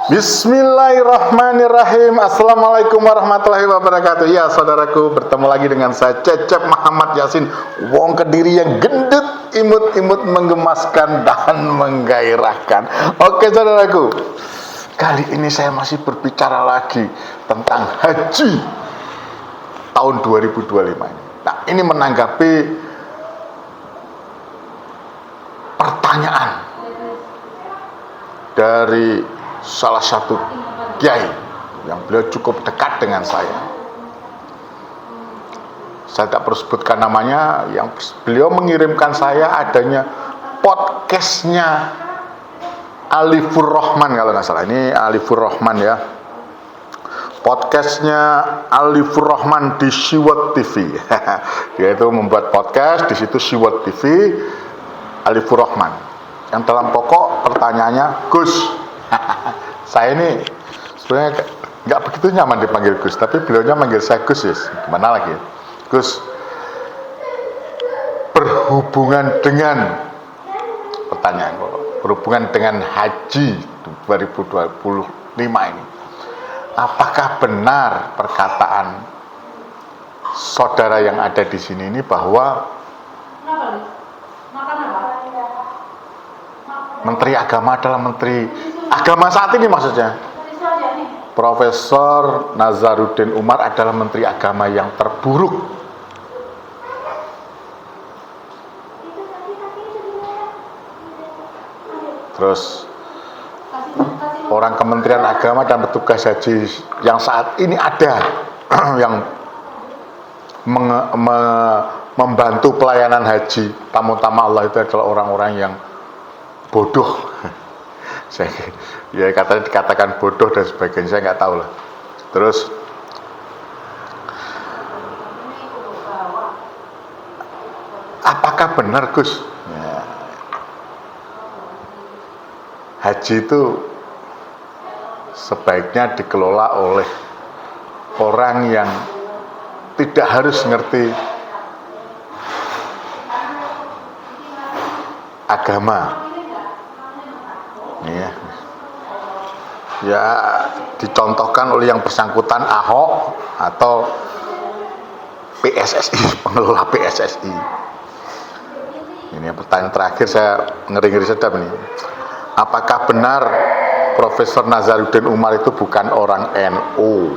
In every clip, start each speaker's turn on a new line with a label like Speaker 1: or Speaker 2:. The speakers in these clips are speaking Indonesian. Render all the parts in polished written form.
Speaker 1: Bismillahirrahmanirrahim. Assalamualaikum warahmatullahi wabarakatuh. Ya saudaraku, bertemu lagi dengan saya Cecep Muhammad Yasin, wong Kediri yang gendut, imut-imut, menggemaskan dan menggairahkan. Oke saudaraku, kali ini saya masih berbicara lagi tentang haji tahun 2025 ini. Nah, ini menanggapi pertanyaan dari salah satu kiai yang beliau cukup dekat dengan saya. Saya tak perlu sebutkan namanya. Yang beliau mengirimkan saya adanya podcastnya Alifur Rahman, kalau nggak salah. Ini Alifur Rahman ya. Podcastnya Alifur Rahman di Siwot TV. Dia itu membuat podcast di situ, Siwot TV, Alifur Rahman. Yang dalam pokok pertanyaannya, Gus, saya ini sebenarnya nggak begitu nyaman dipanggil Gus, tapi beliaunya manggil saya Gus, yes. Gimana lagi? Gus, berhubungan dengan pertanyaan pokok, berhubungan dengan haji 2025 ini, apakah benar perkataan saudara yang ada di sini ini bahwa Menteri Agama adalah Menteri Agama saat ini, maksudnya Profesor Nazaruddin Umar adalah Menteri Agama yang terburuk. Terus orang Kementerian Agama dan petugas haji yang saat ini ada yang membantu pelayanan haji tamu-tamu Allah itu adalah orang-orang yang bodoh. Saya ya katanya dikatakan bodoh dan sebagainya, saya nggak tahu lah. Terus apakah benar Gus ya, haji itu sebaiknya dikelola oleh orang yang tidak harus ngerti agama? Ya dicontohkan oleh yang bersangkutan Ahok atau PSSI, pengelola PSSI. Ini pertanyaan terakhir, saya ngeri-ngeri sedap nih. Apakah benar Profesor Nazaruddin Umar itu bukan orang NU?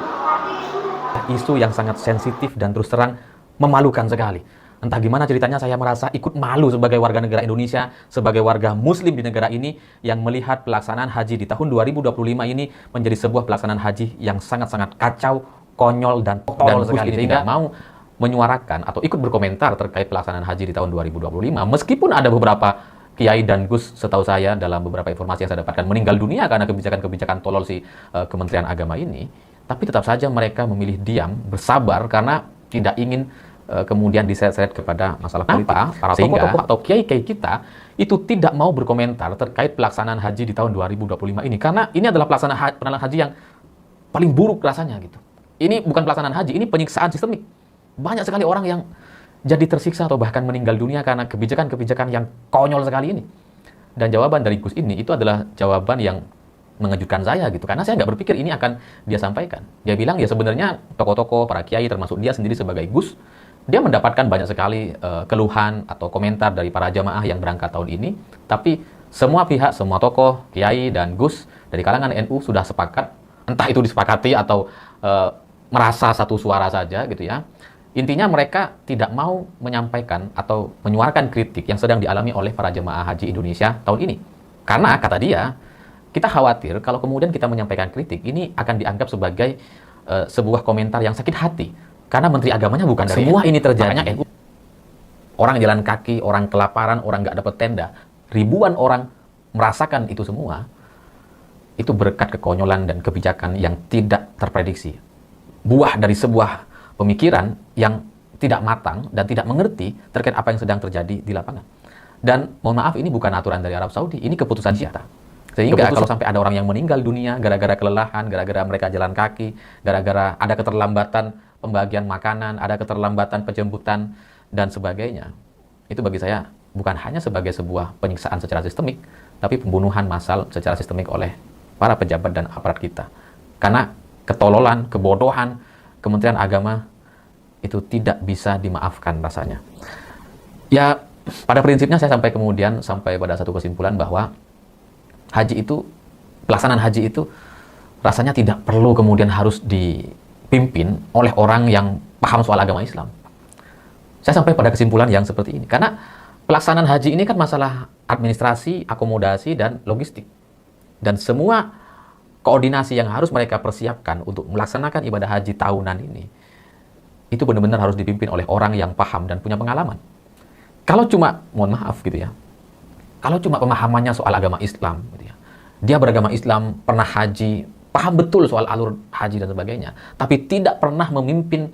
Speaker 2: Isu yang sangat sensitif dan terus terang memalukan sekali. Entah gimana ceritanya, saya merasa ikut malu sebagai warga negara Indonesia, sebagai warga muslim di negara ini, yang melihat pelaksanaan haji di tahun 2025 ini menjadi sebuah pelaksanaan haji yang sangat-sangat kacau, konyol, dan tolol sekali. Sehingga mau menyuarakan atau ikut berkomentar terkait pelaksanaan haji di tahun 2025, meskipun ada beberapa kiai dan gus, setahu saya dalam beberapa informasi yang saya dapatkan, meninggal dunia karena kebijakan-kebijakan tolol si Kementerian Agama ini, tapi tetap saja mereka memilih diam, bersabar, karena tidak ingin kemudian diseret-seret kepada masalah politik. Para tokoh-tokoh atau kiai-kiai kita itu tidak mau berkomentar terkait pelaksanaan haji di tahun 2025 ini, karena ini adalah pelaksanaan haji yang paling buruk rasanya gitu. Ini bukan pelaksanaan haji, ini penyiksaan sistemik. Banyak sekali orang yang jadi tersiksa atau bahkan meninggal dunia karena kebijakan-kebijakan yang konyol sekali ini. Dan jawaban dari Gus ini itu adalah jawaban yang mengejutkan saya gitu, karena saya nggak berpikir ini akan dia sampaikan. Dia bilang ya sebenarnya tokoh-tokoh, para kiai, termasuk dia sendiri sebagai Gus, dia mendapatkan banyak sekali keluhan atau komentar dari para jamaah yang berangkat tahun ini, tapi semua pihak, semua tokoh, kiai, dan Gus dari kalangan NU sudah sepakat, entah itu disepakati atau merasa satu suara saja gitu ya. Intinya mereka tidak mau menyampaikan atau menyuarakan kritik yang sedang dialami oleh para jemaah haji Indonesia tahun ini. Karena kata dia, kita khawatir kalau kemudian kita menyampaikan kritik, ini akan dianggap sebagai sebuah komentar yang sakit hati. Karena Menteri Agamanya bukan dari semua ini terjadi. NU. Orang jalan kaki, orang kelaparan, orang nggak dapat tenda, ribuan orang merasakan itu semua. Itu berkat kekonyolan dan kebijakan yang tidak terprediksi. Buah dari sebuah pemikiran yang tidak matang dan tidak mengerti terkait apa yang sedang terjadi di lapangan. Dan mohon maaf, ini bukan aturan dari Arab Saudi, ini keputusan kita. Sehingga kalau sampai ada orang yang meninggal dunia gara-gara kelelahan, gara-gara mereka jalan kaki, gara-gara ada keterlambatan pembagian makanan, ada keterlambatan penjemputan, dan sebagainya, itu bagi saya bukan hanya sebagai sebuah penyiksaan secara sistemik, tapi pembunuhan massal secara sistemik oleh para pejabat dan aparat kita. Karena ketololan, kebodohan Kementerian Agama itu tidak bisa dimaafkan rasanya. Ya, pada prinsipnya saya sampai pada satu kesimpulan bahwa pelaksanaan haji itu rasanya tidak perlu kemudian harus dipimpin oleh orang yang paham soal agama Islam. Saya sampai pada kesimpulan yang seperti ini. Karena pelaksanaan haji ini kan masalah administrasi, akomodasi, dan logistik. Dan semua koordinasi yang harus mereka persiapkan untuk melaksanakan ibadah haji tahunan ini, itu benar-benar harus dipimpin oleh orang yang paham dan punya pengalaman. Kalau cuma, mohon maaf gitu ya, kalau cuma pemahamannya soal agama Islam, gitu ya, dia beragama Islam, pernah haji, paham betul soal alur haji dan sebagainya, tapi tidak pernah memimpin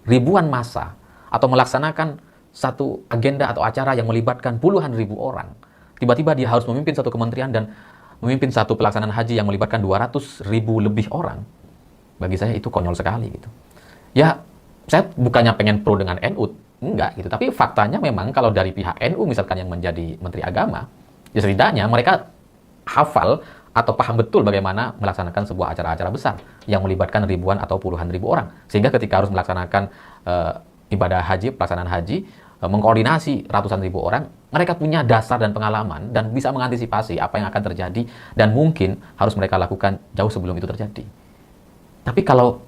Speaker 2: ribuan massa atau melaksanakan satu agenda atau acara yang melibatkan puluhan ribu orang. Tiba-tiba dia harus memimpin satu kementerian dan memimpin satu pelaksanaan haji yang melibatkan 200 ribu lebih orang. Bagi saya itu konyol sekali gitu. Ya, saya bukannya pengen pro dengan NU, enggak gitu. Tapi faktanya memang kalau dari pihak NU misalkan yang menjadi Menteri Agama, ya setidaknya mereka hafal atau paham betul bagaimana melaksanakan sebuah acara-acara besar yang melibatkan ribuan atau puluhan ribu orang. Sehingga ketika harus melaksanakan ibadah haji, pelaksanaan haji, mengkoordinasi ratusan ribu orang, mereka punya dasar dan pengalaman dan bisa mengantisipasi apa yang akan terjadi dan mungkin harus mereka lakukan jauh sebelum itu terjadi. Tapi kalau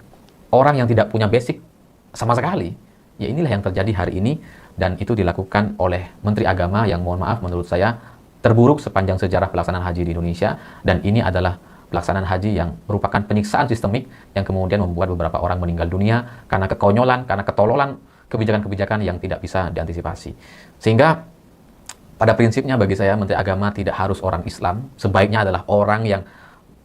Speaker 2: orang yang tidak punya basic sama sekali, ya inilah yang terjadi hari ini dan itu dilakukan oleh Menteri Agama yang mohon maaf menurut saya terburuk sepanjang sejarah pelaksanaan haji di Indonesia, dan ini adalah pelaksanaan haji yang merupakan penyiksaan sistemik yang kemudian membuat beberapa orang meninggal dunia karena kekonyolan, karena ketololan kebijakan-kebijakan yang tidak bisa diantisipasi. Sehingga pada prinsipnya bagi saya Menteri Agama tidak harus orang Islam, sebaiknya adalah orang yang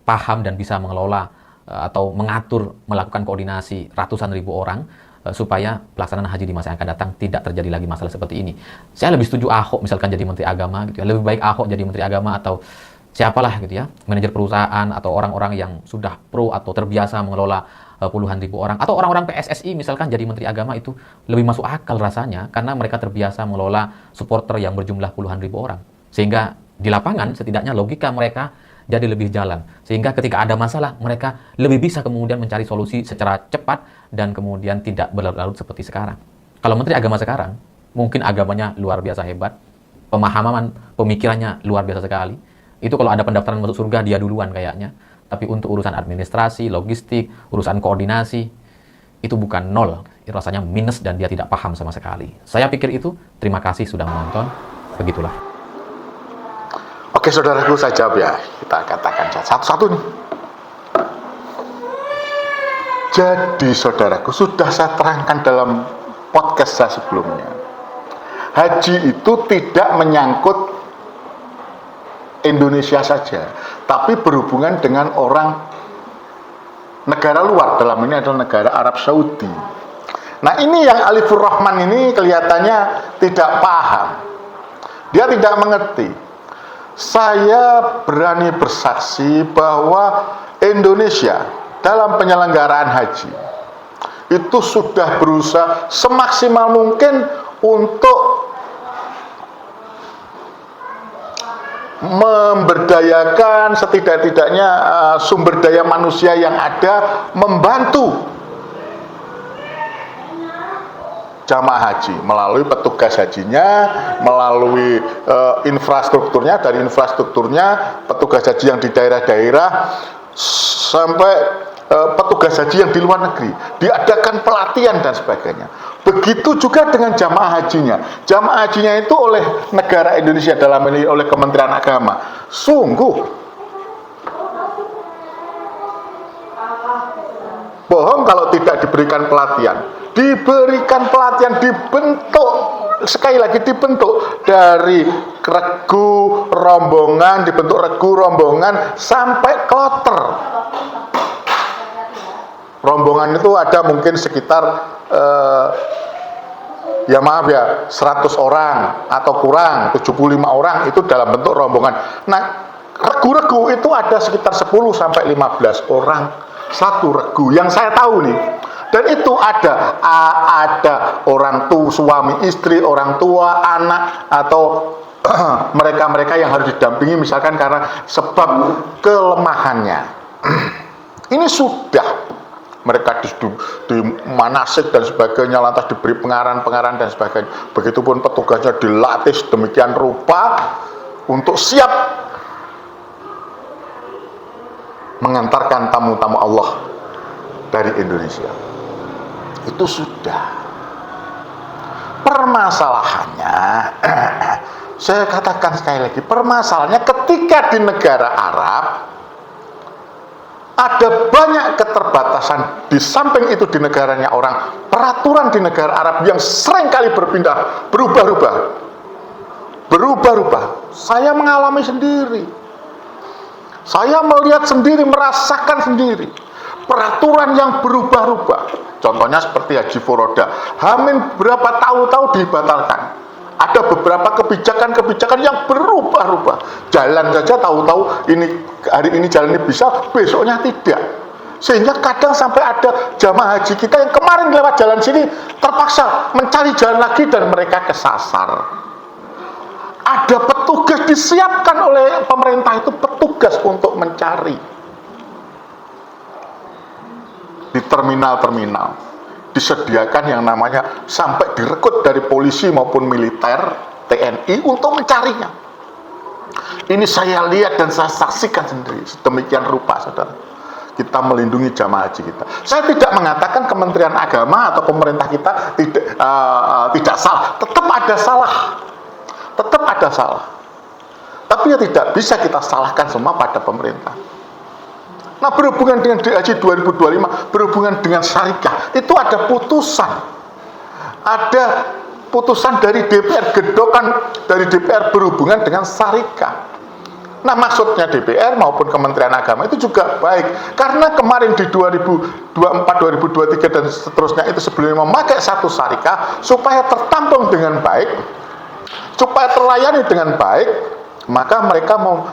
Speaker 2: paham dan bisa mengelola atau mengatur, melakukan koordinasi ratusan ribu orang supaya pelaksanaan haji di masa yang akan datang tidak terjadi lagi masalah seperti ini. Saya lebih setuju Ahok misalkan jadi Menteri Agama gitu ya. Lebih baik Ahok jadi Menteri Agama atau siapalah gitu ya, manajer perusahaan atau orang-orang yang sudah pro atau terbiasa mengelola puluhan ribu orang, atau orang-orang PSSI misalkan jadi Menteri Agama, itu lebih masuk akal rasanya karena mereka terbiasa mengelola supporter yang berjumlah puluhan ribu orang. Sehingga di lapangan setidaknya logika mereka jadi lebih jalan. Sehingga ketika ada masalah mereka lebih bisa kemudian mencari solusi secara cepat dan kemudian tidak berlarut-larut seperti sekarang. Kalau Menteri Agama sekarang mungkin agamanya luar biasa hebat, pemahaman pemikirannya luar biasa sekali. Itu kalau ada pendaftaran masuk surga dia duluan kayaknya. Tapi untuk urusan administrasi, logistik, urusan koordinasi, itu bukan nol. Itu rasanya minus dan dia tidak paham sama sekali. Saya pikir itu. Terima kasih sudah menonton. Begitulah.
Speaker 1: Oke saudaraku, saya jawab ya. Kita katakan satu-satu nih. Jadi saudaraku, sudah saya terangkan dalam podcast saya sebelumnya. Haji itu tidak menyangkut Indonesia saja, tapi berhubungan dengan orang negara luar, dalam ini adalah negara Arab Saudi. Nah ini yang Alifur Rahman ini kelihatannya tidak paham, dia tidak mengerti. Saya berani bersaksi bahwa Indonesia dalam penyelenggaraan haji itu sudah berusaha semaksimal mungkin untuk memberdayakan setidak-tidaknya sumber daya manusia yang ada membantu jamaah haji melalui petugas hajinya, melalui infrastrukturnya, dari infrastrukturnya petugas haji yang di daerah-daerah sampai petugas haji yang di luar negeri, diadakan pelatihan dan sebagainya. Begitu juga dengan jamaah hajinya. Jamaah hajinya itu oleh negara Indonesia, dalam ini oleh Kementerian Agama. Sungguh bohong kalau tidak diberikan pelatihan. Diberikan pelatihan, dibentuk, sekali lagi dibentuk dari regu rombongan, dibentuk regu rombongan sampai kloter. Rombongan itu ada mungkin sekitar ya maaf ya 100 orang atau kurang 75 orang itu dalam bentuk rombongan. Nah regu-regu itu ada sekitar 10 sampai 15 orang satu regu yang saya tahu nih. Dan itu ada orang tua, suami istri, orang tua, anak atau mereka-mereka yang harus didampingi misalkan karena sebab kelemahannya. Ini sudah mereka di manasik dan sebagainya, lantas diberi pengarahan dan sebagainya. Begitupun petugasnya dilatih sedemikian rupa untuk siap mengantarkan tamu-tamu Allah dari Indonesia. Itu sudah. Permasalahannya, saya katakan sekali lagi, permasalahannya ketika di negara Arab ada banyak keterbatasan. Di samping itu di negaranya orang, peraturan di negara Arab yang seringkali berubah-ubah. Saya mengalami sendiri, saya melihat sendiri, merasakan sendiri peraturan yang berubah-ubah. Contohnya seperti Haji Furoda, hamin berapa tahu-tahu dibatalkan. Ada beberapa kebijakan-kebijakan yang berubah-ubah. Jalan saja tahu-tahu ini hari ini jalan ini bisa, besoknya tidak. Sehingga kadang sampai ada jamaah haji kita yang kemarin lewat jalan sini terpaksa mencari jalan lagi dan mereka kesasar. Ada petugas disiapkan oleh pemerintah itu, petugas untuk mencari di terminal-terminal. Disediakan yang namanya sampai direkrut dari polisi maupun militer TNI untuk mencarinya. Ini saya lihat dan saya saksikan sendiri. Sedemikian rupa, saudara, kita melindungi jamaah haji kita. Saya tidak mengatakan Kementerian Agama atau pemerintah kita tidak salah. Tetap ada salah. Tapi ya tidak bisa kita salahkan semua pada pemerintah. Nah, berhubungan dengan DHJ 2025, berhubungan dengan syarikat, itu ada putusan dari DPR, gedokan dari DPR berhubungan dengan syarikat. Nah, maksudnya DPR maupun Kementerian Agama itu juga baik, karena kemarin di 2024, 2023 dan seterusnya itu sebelumnya memakai satu syarikat supaya tertampung dengan baik, supaya terlayani dengan baik. Maka mereka mau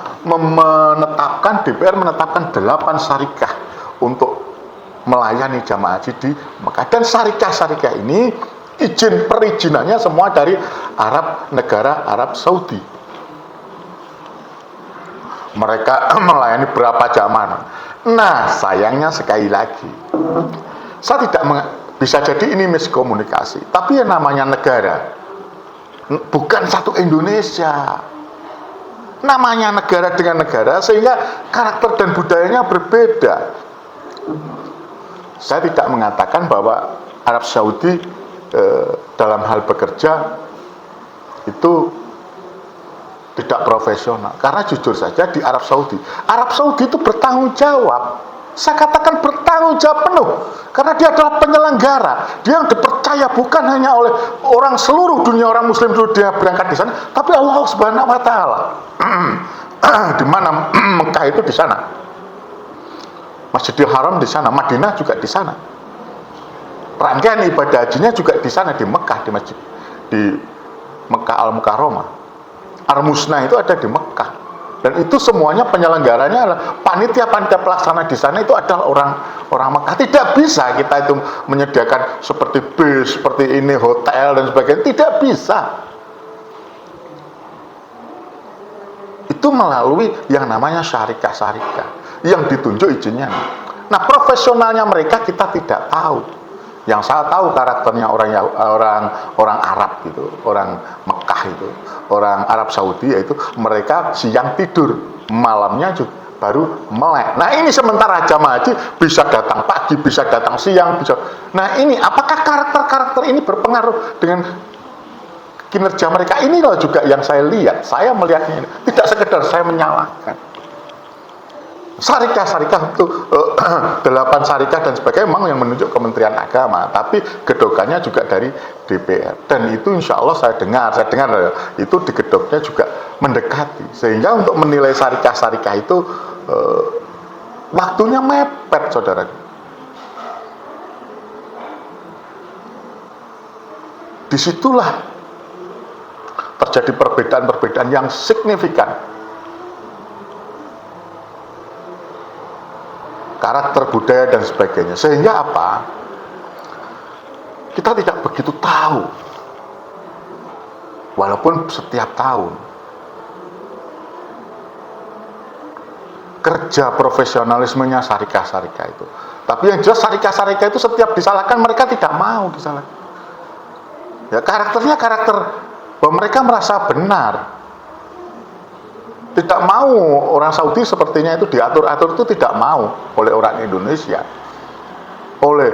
Speaker 1: DPR menetapkan 8 syarikat untuk melayani jamaah haji di Mekah. Dan syarikat ini perizinannya semua dari negara Arab Saudi. Mereka melayani berapa jamaah. Nah, sayangnya sekali lagi, saya tidak bisa jadi ini miskomunikasi. Tapi yang namanya negara, bukan satu Indonesia. Namanya negara dengan negara, sehingga karakter dan budayanya berbeda. Saya tidak mengatakan bahwa Arab Saudi dalam hal bekerja itu tidak profesional, karena jujur saja di Arab Saudi itu bertanggung jawab. Saya katakan bertanggung jawab penuh, karena dia adalah penyelenggara. Dia yang dipercaya bukan hanya oleh orang seluruh dunia, orang Muslim seluruh dunia berangkat di sana, tapi Allah Subhanahu Wa Taala. Di mana Mekah itu di sana, Masjidil Haram di sana, Madinah juga di sana. Rangkaian ibadah hajinya juga di sana, di Mekah, di Mekah Al-Mukarramah. Ar-Musna itu ada di Mekah. Dan itu semuanya penyelenggaranya adalah panitia pelaksana di sana itu adalah orang Mekah. Tidak bisa kita itu menyediakan seperti bis, seperti ini hotel dan sebagainya. Tidak bisa. Itu melalui yang namanya syarikat yang ditunjuk izinnya. Nah, profesionalnya mereka kita tidak tahu. Yang saya tahu karakternya orang Arab gitu, orang Mekah itu, orang Arab Saudi, yaitu mereka siang tidur, malamnya juga baru melek. Nah, ini sementara jamaah haji bisa datang pagi, bisa datang siang, bisa. Nah, ini apakah karakter ini berpengaruh dengan kinerja mereka? Ini loh juga yang saya lihat. Saya melihatnya ini tidak sekedar saya menyalahkan. Syarikat itu 8 syarikat dan sebagainya memang yang menunjuk Kementerian Agama, tapi gedokannya juga dari DPR. Dan itu insya Allah saya dengar itu di gedoknya juga mendekati, sehingga untuk menilai syarikat itu waktunya mepet, saudara. Disitulah terjadi perbedaan-perbedaan yang signifikan. Karakter budaya dan sebagainya, sehingga apa? Kita tidak begitu tahu, walaupun setiap tahun kerja profesionalismenya syarikah-syarikah itu. Tapi yang jelas syarikah-syarikah itu setiap disalahkan mereka tidak mau disalahkan. Ya karakternya karakter bahwa mereka merasa benar. Tidak mau orang Saudi sepertinya itu diatur-atur, itu tidak mau oleh orang Indonesia, oleh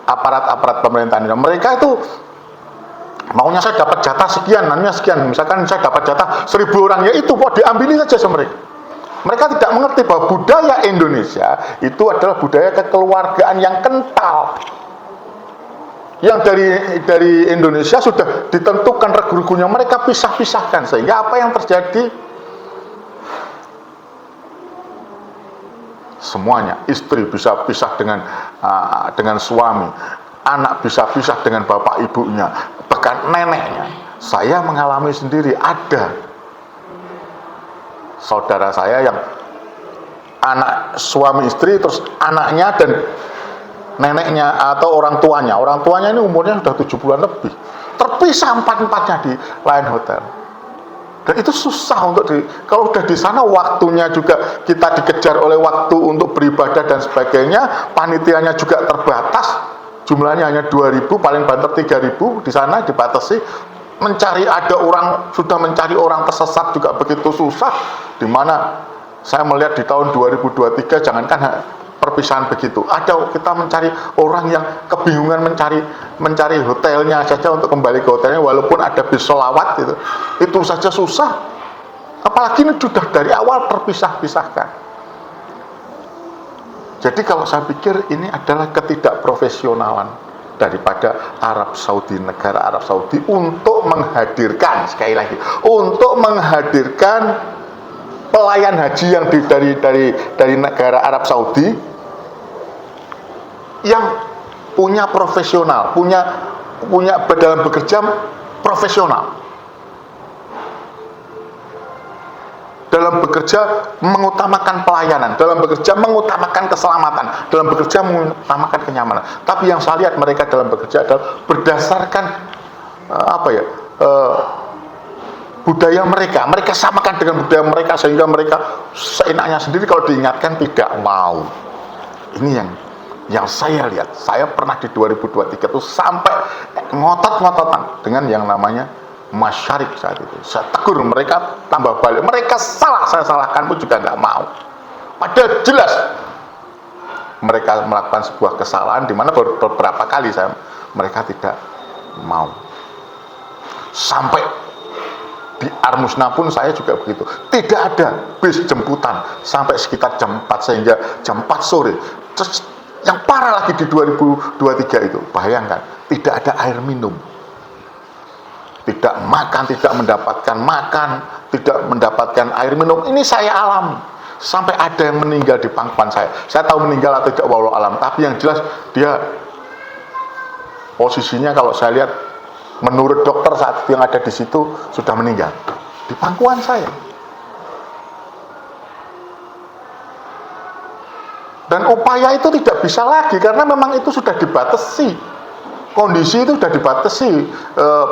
Speaker 1: aparat-aparat pemerintahan. Mereka itu maunya saya dapat jatah sekian, namanya sekian. Misalkan saya dapat jatah 1.000 orang, ya itu kok diambilin saja sama mereka. Mereka tidak mengerti bahwa budaya Indonesia itu adalah budaya kekeluargaan yang kental. Yang dari Indonesia sudah ditentukan regu-regunya, mereka pisah-pisahkan, sehingga apa yang terjadi? Semuanya, istri bisa pisah dengan suami, anak bisa pisah dengan bapak ibunya, bahkan neneknya. Saya mengalami sendiri, ada saudara saya yang anak suami istri, terus anaknya dan neneknya atau orang tuanya ini umurnya sudah 7 bulan lebih, terpisah empat-empatnya di lain hotel. Dan itu susah kalau udah di sana, waktunya juga kita dikejar oleh waktu untuk beribadah dan sebagainya, panitianya juga terbatas, jumlahnya hanya 2.000, paling banter 3.000, di sana dibatasi, sudah mencari orang tersesat juga begitu susah, dimana saya melihat di tahun 2023, jangankan perpisahan begitu, ada kita mencari orang yang kebingungan mencari hotelnya saja untuk kembali ke hotelnya, walaupun ada bis sholawat itu saja susah, apalagi ini sudah dari awal terpisah-pisahkan. Jadi kalau saya pikir ini adalah ketidakprofesionalan daripada Arab Saudi, negara Arab Saudi, untuk menghadirkan, sekali lagi, untuk menghadirkan pelayan haji yang dari negara Arab Saudi yang punya profesional, punya dalam bekerja profesional, dalam bekerja mengutamakan pelayanan, dalam bekerja mengutamakan keselamatan, dalam bekerja mengutamakan kenyamanan. Tapi yang saya lihat mereka dalam bekerja adalah berdasarkan budaya mereka samakan dengan budaya mereka, sehingga mereka seenaknya sendiri kalau diingatkan tidak mau. Ini yang saya lihat. Saya pernah di 2023 itu sampai ngotot-ngototan dengan yang namanya masyarik saat itu. Saya tegur mereka, tambah balik, mereka salah, saya salahkan pun juga nggak mau. Padahal jelas mereka melakukan sebuah kesalahan, di mana beberapa kali mereka tidak mau. Sampai di Armusna pun saya juga begitu, tidak ada bis jemputan sampai sekitar jam 4, sehingga jam 4 sore. Terus yang parah lagi di 2023 itu, bayangkan, tidak ada air minum, tidak makan, tidak mendapatkan air minum. Ini saya alami, sampai ada yang meninggal di pangkuan saya. Saya tahu meninggal atau tidak, wallahu alam, tapi yang jelas dia posisinya, kalau saya lihat menurut dokter saat yang ada di situ, sudah meninggal di pangkuan saya. Dan upaya itu tidak bisa lagi, karena memang itu sudah dibatasi, kondisi itu sudah dibatasi,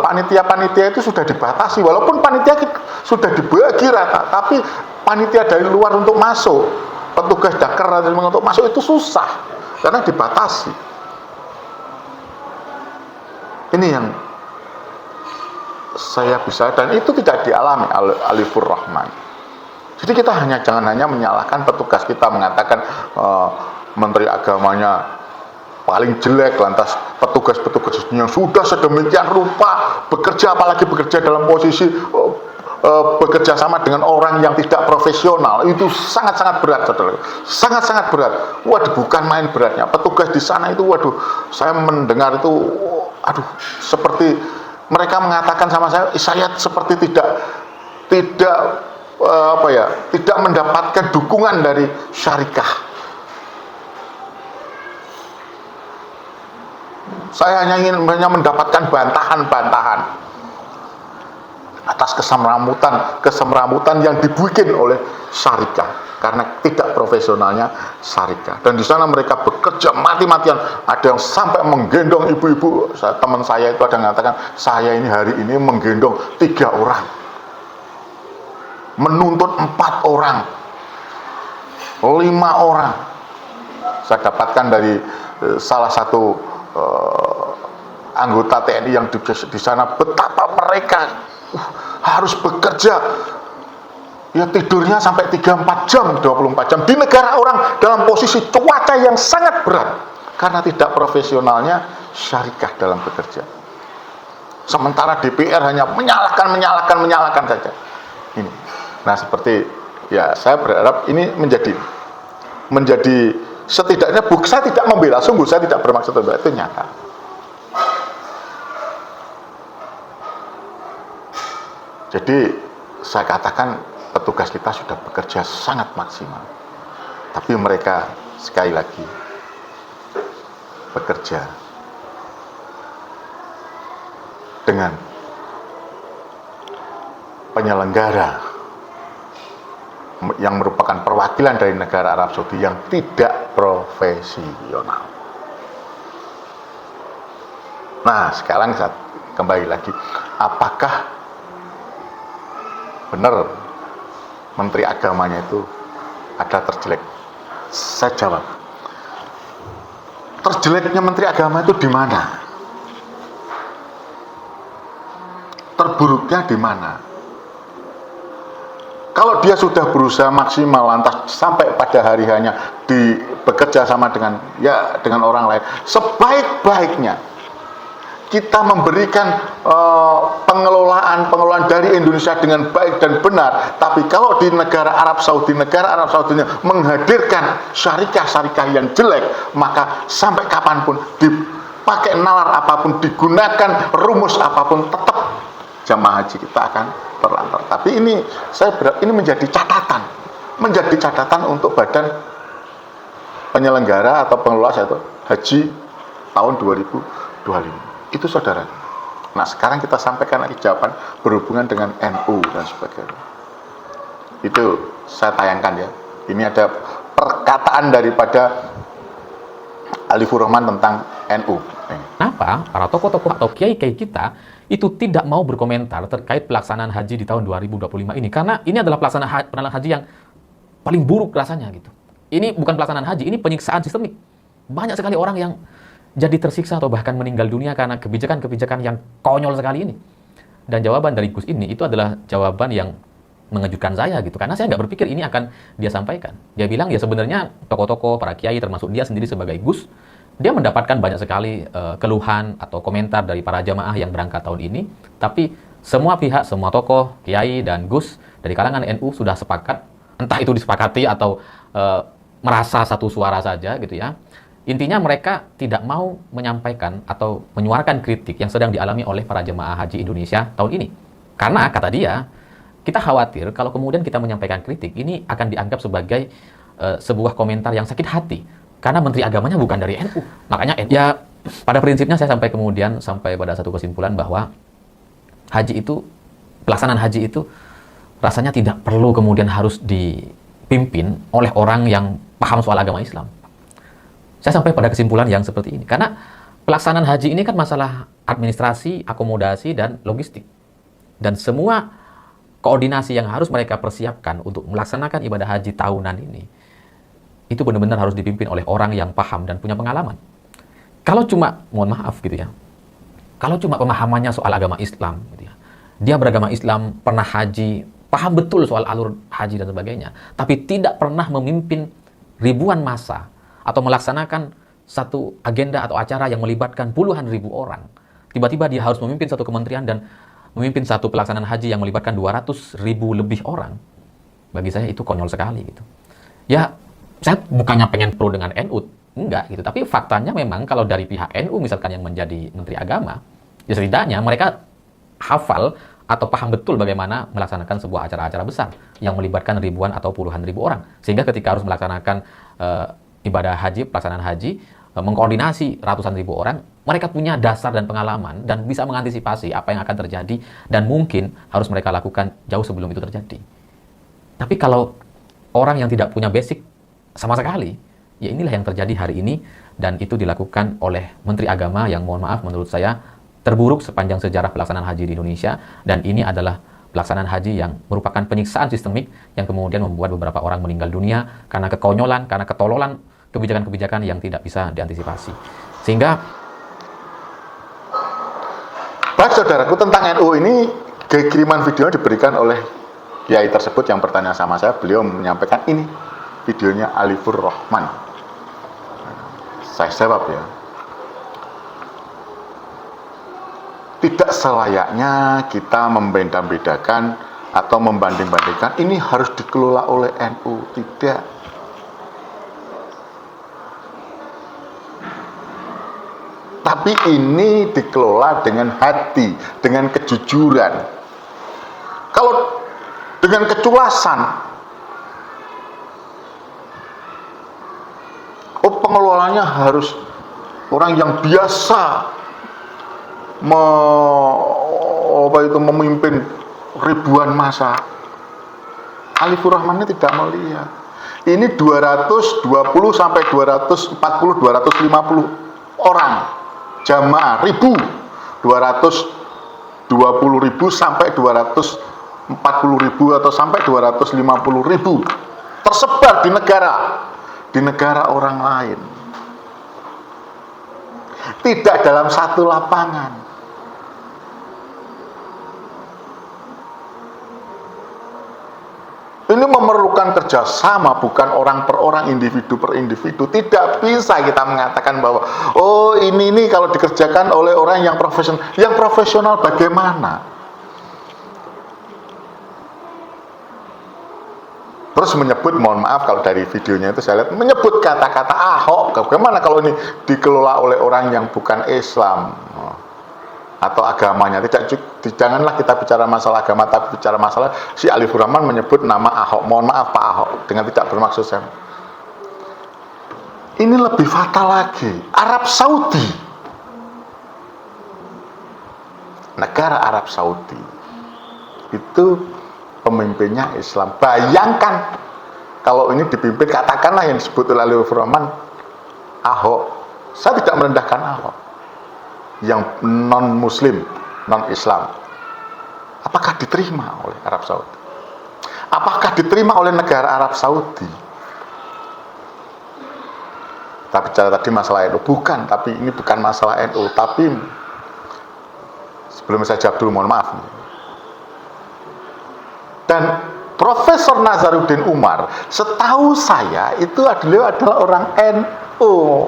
Speaker 1: panitia-panitia itu sudah dibatasi, walaupun panitia sudah dibagi rata, tapi panitia dari luar untuk masuk, petugas dakar untuk masuk itu susah, karena dibatasi. Ini yang saya bisa, dan itu tidak dialami oleh Alifur Rahman. Jadi kita jangan hanya menyalahkan petugas kita, mengatakan menteri agamanya paling jelek, lantas petugas-petugas yang sudah sedemikian rupa bekerja, apalagi bekerja dalam posisi bekerja sama dengan orang yang tidak profesional, itu sangat-sangat berat, saudara. Sangat-sangat berat. Waduh, bukan main beratnya. Petugas di sana itu, waduh, saya mendengar itu, seperti mereka mengatakan sama saya seperti tidak mendapatkan dukungan dari syarikah. Saya hanya ingin mendapatkan bantahan-bantahan atas kesemramutan yang dibikin oleh syarikah, karena tidak profesionalnya syarikah. Dan di sana mereka bekerja mati-matian. Ada yang sampai menggendong ibu-ibu. Teman saya itu ada yang mengatakan, saya ini hari ini menggendong 3 orang, menuntut 4 orang. 5 orang. Saya dapatkan dari salah satu anggota TNI yang di sana, betapa mereka harus bekerja, ya tidurnya sampai 3-4 jam, 24 jam di negara orang dalam posisi cuaca yang sangat berat karena tidak profesionalnya syarikah dalam bekerja. Sementara DPR hanya menyalahkan saja. Ini. Nah, seperti ya, saya berharap ini menjadi setidaknya, saya tidak membela, sungguh saya tidak bermaksud membela, itu nyata. Jadi saya katakan petugas kita sudah bekerja sangat maksimal. Tapi mereka sekali lagi bekerja dengan penyelenggara yang merupakan perwakilan dari negara Arab Saudi yang tidak profesional. Nah, sekarang saya kembali lagi, apakah benar Menteri Agamanya itu ada terjelek? Saya jawab, terjeleknya Menteri Agama itu di mana? Terburuknya di mana? Kalau dia sudah berusaha maksimal, lantas sampai pada hari hanya bekerja sama dengan orang lain, sebaik-baiknya kita memberikan pengelolaan dari Indonesia dengan baik dan benar. Tapi kalau di negara Arab Saudi menghadirkan syarikah yang jelek, maka sampai kapanpun, dipakai nalar apapun, digunakan rumus apapun, tetap jamaah haji kita akan terlantar. Tapi ini saya berharap ini menjadi catatan untuk badan penyelenggara atau pengelola haji tahun 2025. Itu saudara. Nah, sekarang kita sampaikan lagi jawaban berhubungan dengan NU dan sebagainya. Itu saya tayangkan ya. Ini ada perkataan daripada Alifur Rahman tentang NU.
Speaker 2: Kenapa para tokoh-tokoh atau kiai-kiai kita itu tidak mau berkomentar terkait pelaksanaan haji di tahun 2025 ini? Karena ini adalah pelaksanaan haji yang paling buruk rasanya gitu. Ini bukan pelaksanaan haji, ini penyiksaan sistemik. Banyak sekali orang yang jadi tersiksa atau bahkan meninggal dunia karena kebijakan-kebijakan yang konyol sekali ini. Dan jawaban dari Gus ini itu adalah jawaban yang mengejutkan saya gitu, karena saya nggak berpikir ini akan dia sampaikan. Dia bilang ya sebenarnya tokoh-tokoh, para kiai termasuk dia sendiri sebagai Gus, dia mendapatkan banyak sekali keluhan atau komentar dari para jamaah yang berangkat tahun ini. Tapi semua pihak, semua tokoh, kiai dan Gus dari kalangan NU sudah sepakat, entah itu disepakati atau merasa satu suara saja gitu ya. Intinya mereka tidak mau menyampaikan atau menyuarakan kritik yang sedang dialami oleh para jemaah haji Indonesia tahun ini. Karena kata dia, kita khawatir kalau kemudian kita menyampaikan kritik, ini akan dianggap sebagai sebuah komentar yang sakit hati. Karena Menteri Agamanya bukan dari NU. Makanya NU. Ya, pada prinsipnya saya sampai pada satu kesimpulan bahwa pelaksanaan haji itu rasanya tidak perlu kemudian harus dipimpin oleh orang yang paham soal agama Islam. Saya sampai pada kesimpulan yang seperti ini. Karena pelaksanaan haji ini kan masalah administrasi, akomodasi, dan logistik. Dan semua koordinasi yang harus mereka persiapkan untuk melaksanakan ibadah haji tahunan ini, itu benar-benar harus dipimpin oleh orang yang paham dan punya pengalaman. Kalau cuma, mohon maaf gitu ya, kalau cuma pemahamannya soal agama Islam, gitu ya, dia beragama Islam, pernah haji, paham betul soal alur haji dan sebagainya, tapi tidak pernah memimpin ribuan massa, atau melaksanakan satu agenda atau acara yang melibatkan puluhan ribu orang. Tiba-tiba dia harus memimpin satu kementerian dan memimpin satu pelaksanaan haji yang melibatkan 200 ribu lebih orang. Bagi saya itu konyol sekali gitu. Ya, saya bukannya pengen pro dengan NU, enggak gitu. Tapi faktanya memang kalau dari pihak NU misalkan yang menjadi Menteri Agama, ya setidaknya mereka hafal atau paham betul bagaimana melaksanakan sebuah acara-acara besar yang melibatkan ribuan atau puluhan ribu orang. Sehingga ketika harus melaksanakan ibadah haji, pelaksanaan haji, mengkoordinasi ratusan ribu orang, mereka punya dasar dan pengalaman dan bisa mengantisipasi apa yang akan terjadi dan mungkin harus mereka lakukan jauh sebelum itu terjadi. Tapi kalau orang yang tidak punya basic sama sekali, ya inilah yang terjadi hari ini, dan itu dilakukan oleh Menteri Agama yang mohon maaf menurut saya terburuk sepanjang sejarah pelaksanaan haji di Indonesia, dan ini adalah pelaksanaan haji yang merupakan penyiksaan sistemik yang kemudian membuat beberapa orang meninggal dunia karena kekonyolan, karena ketololan kebijakan-kebijakan yang tidak bisa diantisipasi. Sehingga
Speaker 1: baik saudaraku, tentang NU ini kiriman videonya diberikan oleh kiai tersebut yang bertanya sama saya. Beliau menyampaikan ini videonya Alifur Rahman. Saya jawab ya, tidak selayaknya kita membeda-bedakan atau membanding-bandingkan ini harus dikelola oleh NU. Tidak. Tapi ini dikelola dengan hati, dengan kejujuran. Kalau dengan keculasan, pengelolanya harus orang yang biasa memimpin ribuan massa. Alifur Rahman ini tidak melihat. Ini 220 sampai 240, 250 orang jamaah, 220.000 sampai 240.000 atau sampai 250.000 tersebar di negara orang lain, tidak dalam satu lapangan. Ini memerlukan kerjasama, bukan orang per orang, individu per individu. Tidak bisa kita mengatakan bahwa oh ini kalau dikerjakan oleh orang yang profesional. Yang profesional bagaimana? Terus menyebut, mohon maaf kalau dari videonya itu saya lihat, menyebut kata-kata Ahok. Bagaimana kalau ini dikelola oleh orang yang bukan Islam atau agamanya? Janganlah kita bicara masalah agama, tapi bicara masalah si Alifur Rahman menyebut nama Ahok. Mohon maaf Pak Ahok, dengan tidak bermaksud saya. Ini lebih fatal lagi. Arab Saudi, negara Arab Saudi itu pemimpinnya Islam. Bayangkan kalau ini dipimpin, katakanlah yang disebut oleh Alifur Rahman Ahok. Saya tidak merendahkan Ahok, yang non-muslim, non-Islam. Apakah diterima oleh Arab Saudi? Apakah diterima oleh negara Arab Saudi? Tapi bicara tadi masalah NU, bukan, tapi ini bukan masalah NU, tapi sebelum saya jawab dulu, mohon maaf. Dan Profesor Nazaruddin Umar, setahu saya itu adalah orang NU.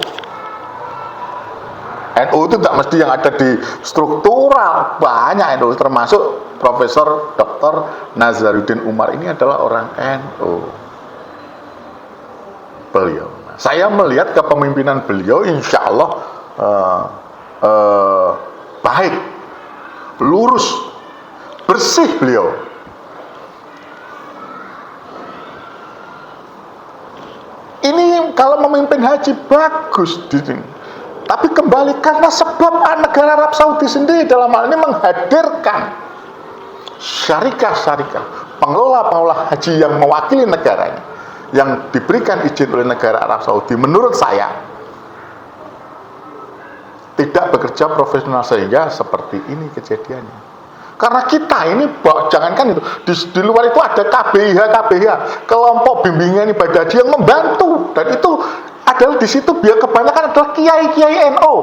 Speaker 1: NU itu tidak mesti yang ada di struktural, banyak NU, termasuk Profesor Dr. Nazaruddin Umar ini adalah orang NU. Beliau, saya melihat kepemimpinan beliau insya Allah baik, lurus, bersih beliau. Ini kalau memimpin haji bagus di sini. Tapi kembali karena sebab negara Arab Saudi sendiri dalam hal ini menghadirkan syarikah-syarikah, pengelola-pengelola haji yang mewakili negaranya, yang diberikan izin oleh negara Arab Saudi, menurut saya tidak bekerja profesional, sehingga seperti ini kejadiannya. Karena kita ini, jangankan itu, di luar itu ada KBIH, kelompok bimbingan ibadah haji yang membantu, dan itu adalah di situ biar kebanyakan adalah kiai-kiai NU.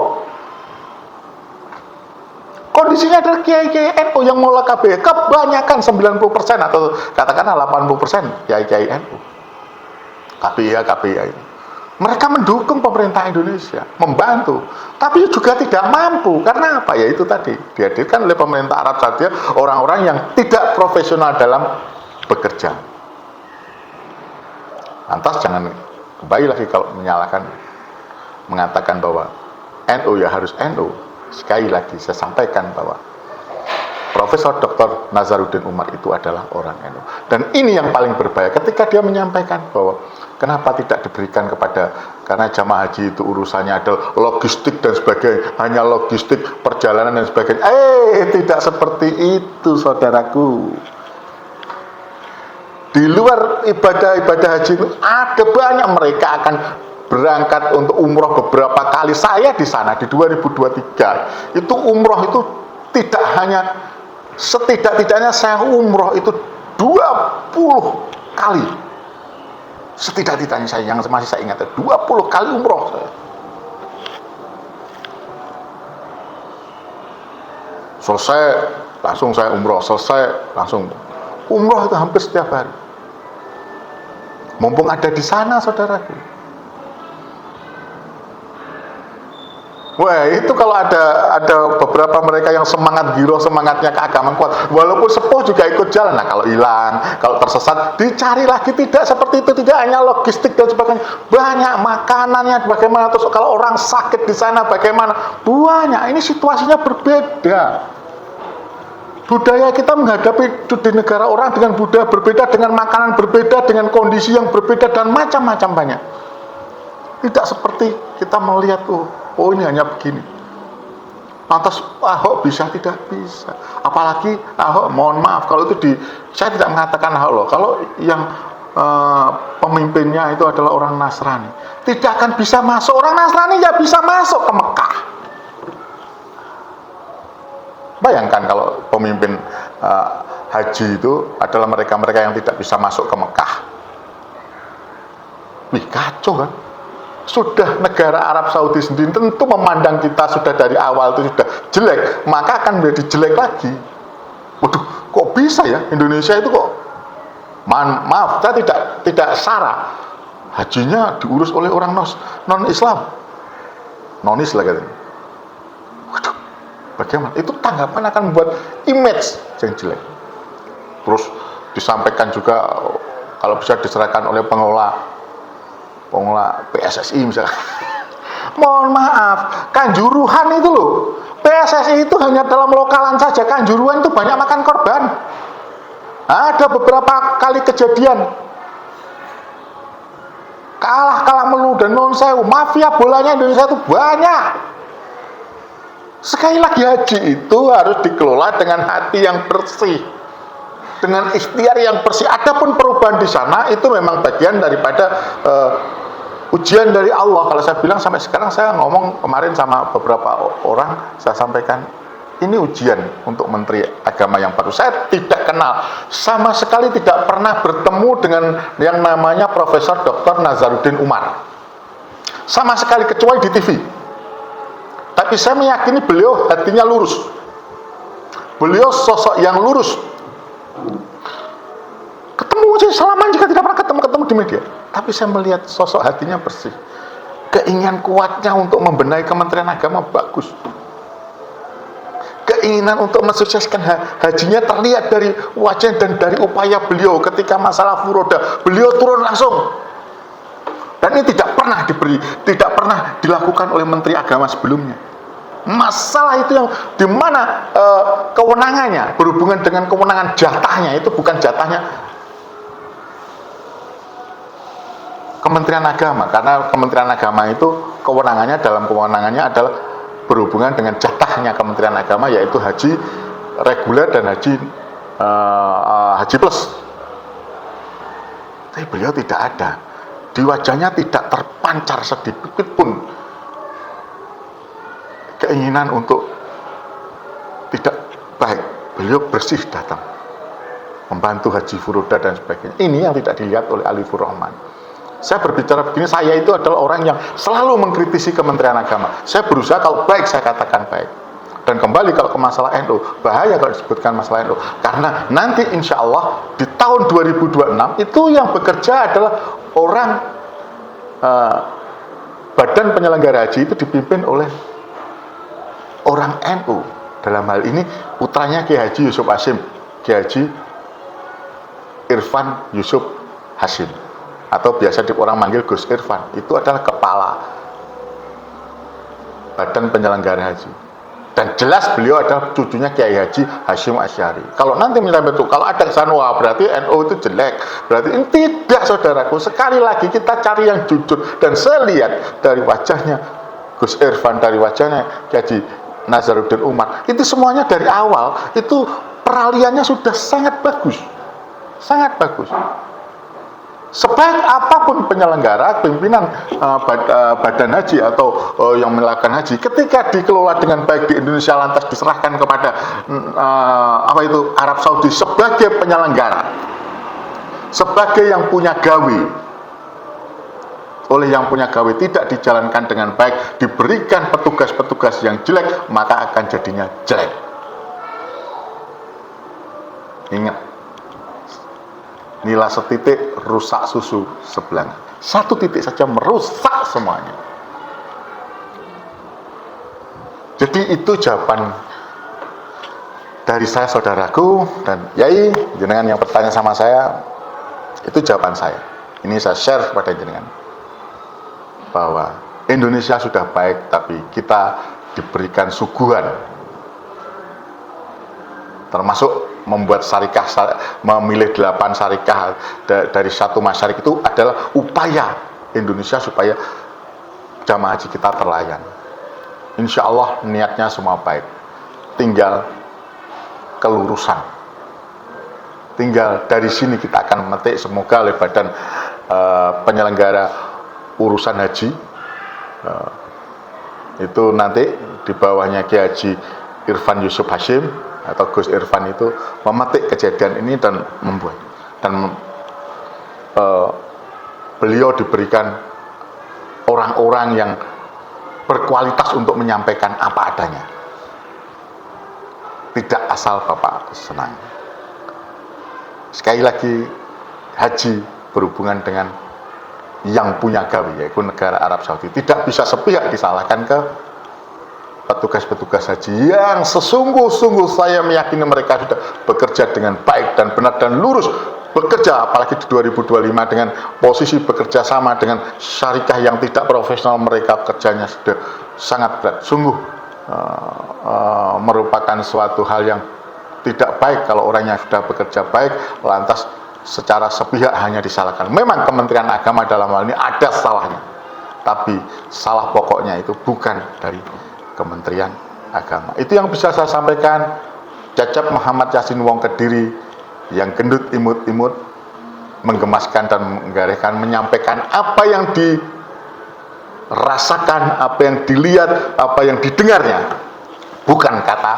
Speaker 1: Kondisinya adalah kiai-kiai NU yang mengelola KBIH, kebanyakan 90% atau katakanlah 80% kiai-kiai NU. KBIH ini. Mereka mendukung pemerintah Indonesia, membantu, tapi juga tidak mampu. Karena apa? Ya itu tadi, dihadirkan oleh pemerintah Arab Saudi orang-orang yang tidak profesional dalam bekerja. Lantas jangan kembali lagi kalau menyalahkan, mengatakan bahwa NU ya harus NU. Sekali lagi saya sampaikan bahwa Profesor Dr. Nazaruddin Umar itu adalah orang NU. Dan ini yang paling berbahaya ketika dia menyampaikan bahwa kenapa tidak diberikan kepada, karena jamaah haji itu urusannya adalah logistik dan sebagainya, hanya logistik perjalanan dan sebagainya. Tidak seperti itu saudaraku. Di luar ibadah-ibadah haji itu ada banyak, mereka akan berangkat untuk umroh beberapa kali. Saya di sana di 2023 itu umroh itu tidak hanya Setidak-tidaknya saya umroh itu 20 kali. Setidak-tidaknya saya, yang masih saya ingat, 20 kali umroh saya. Selesai langsung saya umroh, selesai langsung umroh, itu hampir setiap hari. Mumpung ada di sana, saudaraku. Wah, itu kalau ada beberapa mereka yang semangat giro, semangatnya keagamaan kuat, walaupun sepuh juga ikut jalan. Nah, kalau hilang, kalau tersesat, dicari lagi. Tidak seperti itu, tidak hanya logistik dan sebagainya, banyak makanannya bagaimana. Terus kalau orang sakit di sana bagaimana, banyak. Ini situasinya berbeda. Budaya kita menghadapi di negara orang dengan budaya berbeda, dengan makanan berbeda, dengan kondisi yang berbeda, dan macam-macam banyak. Tidak seperti kita melihat, oh ini hanya begini. Lantas Ahok bisa, tidak bisa. Apalagi Ahok, mohon maaf, kalau itu saya tidak mengatakan Ahok loh. Kalau yang pemimpinnya itu adalah orang Nasrani, tidak akan bisa masuk. Orang Nasrani ya bisa masuk ke Mekah. Bayangkan kalau pemimpin haji itu adalah mereka-mereka yang tidak bisa masuk ke Mekah. Wih, kacau kan? Sudah negara Arab Saudi sendiri tentu memandang kita sudah dari awal itu sudah jelek, maka akan menjadi jelek lagi. Waduh, kok bisa ya Indonesia itu kok? Maaf, saya tidak sarah. Hajinya diurus oleh orang non-Islam, nonis lah katanya. Waduh, bagaimana? Itu tanggapan akan membuat image yang jelek. Terus disampaikan juga kalau bisa diserahkan oleh pengelola PSSI misalnya. Mohon maaf, Kanjuruhan itu loh, PSSI itu hanya dalam lokalan saja. Kanjuruhan itu banyak makan korban. Ada beberapa kali kejadian kalah melu dan non sewu. Mafia bolanya Indonesia itu banyak. Sekali lagi, haji itu harus dikelola dengan hati yang bersih, dengan ikhtiar yang bersih. Adapun perubahan di sana itu memang bagian daripada ujian dari Allah. Kalau saya bilang sampai sekarang, saya ngomong kemarin sama beberapa orang, saya sampaikan ini ujian untuk Menteri Agama yang baru. Saya tidak kenal, sama sekali tidak pernah bertemu dengan yang namanya Profesor Dr. Nazaruddin Umar, sama sekali, kecuali di TV. Tapi saya meyakini beliau hatinya lurus. Beliau sosok yang lurus. Ketemu aja salaman juga tidak pernah ketemu di media. Tapi saya melihat sosok hatinya bersih. Keinginan kuatnya untuk membenahi Kementerian Agama bagus. Keinginan untuk mensukseskan hajinya terlihat dari wajah dan dari upaya beliau. Ketika masalah furoda, beliau turun langsung. Dan ini tidak pernah dilakukan oleh Menteri Agama sebelumnya. Masalah itu yang dimana kewenangannya berhubungan dengan kewenangan jatahnya, itu bukan jatahnya Kementerian Agama, karena Kementerian Agama itu dalam kewenangannya adalah berhubungan dengan jatahnya Kementerian Agama, yaitu haji reguler dan haji plus. Tapi beliau tidak ada, di wajahnya tidak terpancar sedikit pun keinginan untuk tidak baik. Beliau bersih datang membantu haji furoda dan sebagainya. Ini yang tidak dilihat oleh Alifur Rahman. Saya berbicara begini, saya itu adalah orang yang selalu mengkritisi Kementerian Agama. Saya berusaha kalau baik saya katakan baik. Dan kembali kalau ke masalah NU, bahaya kalau disebutkan masalah NU, karena nanti insya Allah di tahun 2026 itu yang bekerja adalah orang badan penyelenggara haji itu dipimpin oleh orang NU. Dalam hal ini putranya Kiai Haji Yusuf Hasyim, Kiai Haji Irfan Yusuf Hasyim, atau biasa orang manggil Gus Irfan. Itu adalah kepala badan penyelenggara haji. Dan jelas beliau adalah cucunya Kiai Haji Hasyim Asy'ari. Kalau nanti misalnya betul, kalau ada kesan, wah berarti NU itu jelek, berarti ini tidak, saudaraku. Sekali lagi kita cari yang jujur. Dan saya lihat dari wajahnya Gus Irfan, dari wajahnya Kiai Haji Nazaruddin Umar, itu semuanya dari awal itu peraliannya sudah sangat bagus, sangat bagus. Sebaik apapun penyelenggara, pimpinan badan haji atau yang melakukan haji, ketika dikelola dengan baik di Indonesia lantas diserahkan kepada Arab Saudi sebagai penyelenggara, sebagai yang punya gawe, oleh yang punya gawe tidak dijalankan dengan baik, diberikan petugas-petugas yang jelek, maka akan jadinya jelek. Ingat, nila setitik rusak susu sebelanga. Satu titik saja merusak semuanya. Jadi itu jawaban dari saya, saudaraku, dan Yai, jenengan yang bertanya sama saya, itu jawaban saya. Ini saya share kepada jenengan, bahwa Indonesia sudah baik, tapi kita diberikan suguhan, termasuk membuat syarikah, memilih 8 syarikah dari satu masyarakat, itu adalah upaya Indonesia supaya jamaah haji kita terlayani. Insya Allah niatnya semua baik, tinggal kelurusan, tinggal dari sini kita akan memetik, semoga oleh badan penyelenggara urusan haji, itu nanti di bawahnya Kiai Haji Irfan Yusuf Hashim atau Gus Irfan itu memetik kejadian ini dan membuat, dan beliau diberikan orang-orang yang berkualitas untuk menyampaikan apa adanya, tidak asal Bapak senang. Sekali lagi, haji berhubungan dengan yang punya gawe, yaitu negara Arab Saudi. Tidak bisa sepihak disalahkan ke petugas-petugas haji yang sesungguh-sungguh saya meyakini mereka sudah bekerja dengan baik dan benar dan lurus bekerja, apalagi di 2025 dengan posisi bekerja sama dengan syarikah yang tidak profesional. Mereka kerjanya sudah sangat berat, sungguh merupakan suatu hal yang tidak baik kalau orangnya sudah bekerja baik lantas secara sepihak hanya disalahkan. Memang Kementerian Agama dalam hal ini ada salahnya, tapi salah pokoknya itu bukan dari Kementerian Agama. Itu yang bisa saya sampaikan. Cecep Muhammad Yasin Wong Kediri yang gendut imut-imut, menggemaskan dan menggarehkan, menyampaikan apa yang dirasakan, apa yang dilihat, apa yang didengarnya, bukan kata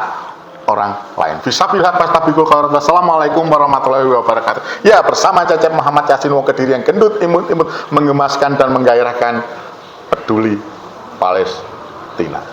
Speaker 1: orang lain. Assalamualaikum warahmatullahi wabarakatuh. Ya, bersama Cecep Muhammad Yasin Wong Kediri yang gendut imut-imut, menggemaskan dan menggairahkan, peduli Palestina.